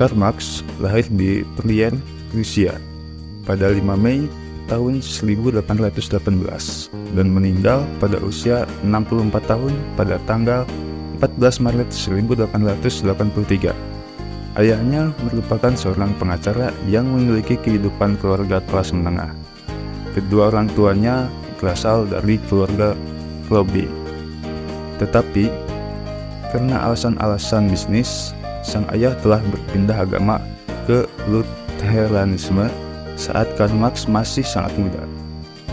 Karl Marx lahir di Trier, Rusia pada 5 Mei tahun 1818 dan meninggal pada usia 64 tahun pada tanggal 14 Maret 1883. Ayahnya merupakan seorang pengacara yang memiliki kehidupan keluarga kelas menengah. Kedua orang tuanya berasal dari keluarga lobby. Tetapi, karena alasan-alasan bisnis, sang ayah telah berpindah agama ke Lutheranisme saat Karl Marx masih sangat muda.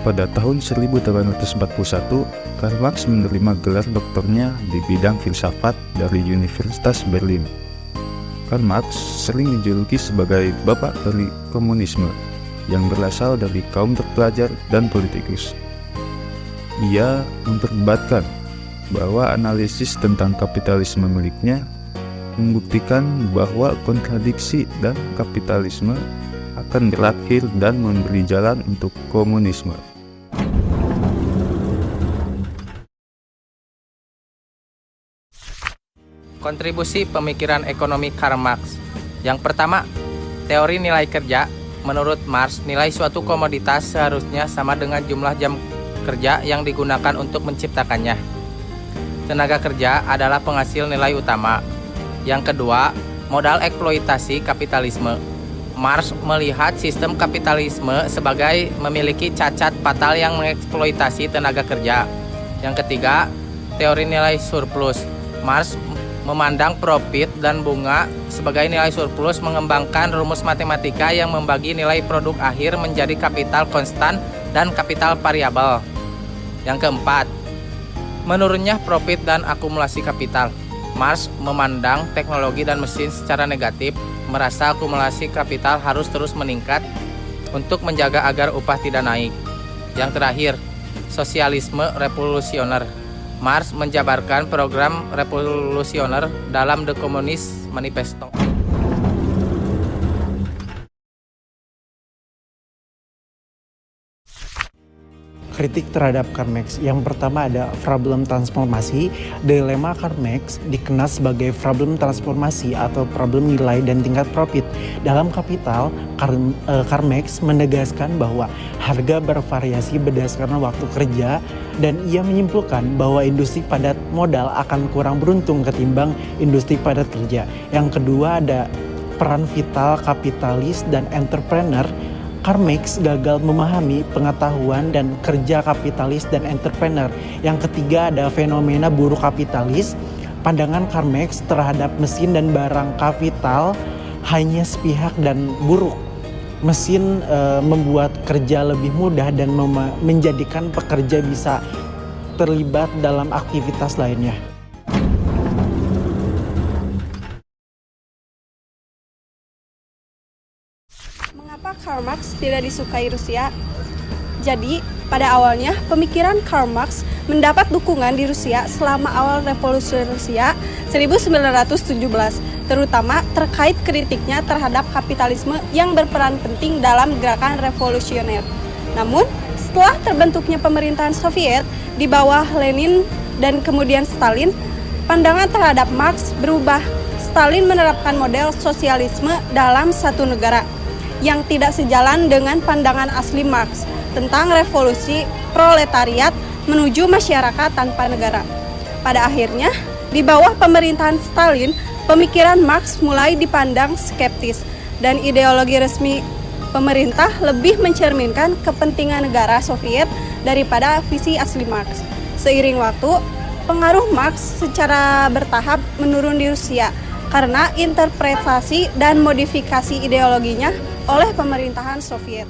Pada tahun 1841, Karl Marx menerima gelar doktornya di bidang filsafat dari Universitas Berlin. Karl Marx sering dijuluki sebagai bapak dari komunisme yang berasal dari kaum terpelajar dan politikus. Ia memperdebatkan bahwa analisis tentang kapitalisme miliknya membuktikan bahwa kontradiksi dan kapitalisme akan berakhir dan memberi jalan untuk komunisme. Kontribusi pemikiran ekonomi Karl Marx. Yang pertama, teori nilai kerja. Menurut Marx, nilai suatu komoditas seharusnya sama dengan jumlah jam kerja yang digunakan untuk menciptakannya. Tenaga kerja adalah penghasil nilai utama. Yang kedua, modal eksploitasi kapitalisme. Marx melihat sistem kapitalisme sebagai memiliki cacat fatal yang mengeksploitasi tenaga kerja. Yang ketiga, teori nilai surplus. Marx memandang profit dan bunga sebagai nilai surplus, mengembangkan rumus matematika yang membagi nilai produk akhir menjadi kapital konstan dan kapital variabel. Yang keempat, menurunnya profit dan akumulasi kapital. Marx memandang teknologi dan mesin secara negatif, merasa akumulasi kapital harus terus meningkat untuk menjaga agar upah tidak naik. Yang terakhir, sosialisme revolusioner. Marx menjabarkan program revolusioner dalam The Communist Manifesto. Kritik terhadap Karl Marx. Yang pertama ada problem transformasi. Dilema Karl Marx dikenal sebagai problem transformasi atau problem nilai dan tingkat profit. Dalam Kapital, Karl Marx menegaskan bahwa harga bervariasi berdasarkan waktu kerja, dan ia menyimpulkan bahwa industri padat modal akan kurang beruntung ketimbang industri padat kerja. Yang kedua ada peran vital kapitalis dan entrepreneur. Karl Marx gagal memahami pengetahuan dan kerja kapitalis dan entrepreneur. Yang ketiga ada fenomena buruh kapitalis. Pandangan Karl Marx terhadap mesin dan barang kapital hanya sepihak dan buruk. Mesin membuat kerja lebih mudah dan menjadikan pekerja bisa terlibat dalam aktivitas lainnya. Mengapa Karl Marx tidak disukai Rusia? Jadi, pada awalnya pemikiran Karl Marx mendapat dukungan di Rusia selama awal revolusi Rusia 1917, terutama terkait kritiknya terhadap kapitalisme yang berperan penting dalam gerakan revolusioner. Namun, setelah terbentuknya pemerintahan Soviet di bawah Lenin dan kemudian Stalin, pandangan terhadap Marx berubah. Stalin menerapkan model sosialisme dalam satu negara yang tidak sejalan dengan pandangan asli Marx tentang revolusi proletariat menuju masyarakat tanpa negara. Pada akhirnya, di bawah pemerintahan Stalin, pemikiran Marx mulai dipandang skeptis dan ideologi resmi pemerintah lebih mencerminkan kepentingan negara Soviet daripada visi asli Marx. Seiring waktu, pengaruh Marx secara bertahap menurun di Rusia karena interpretasi dan modifikasi ideologinya oleh pemerintahan Soviet.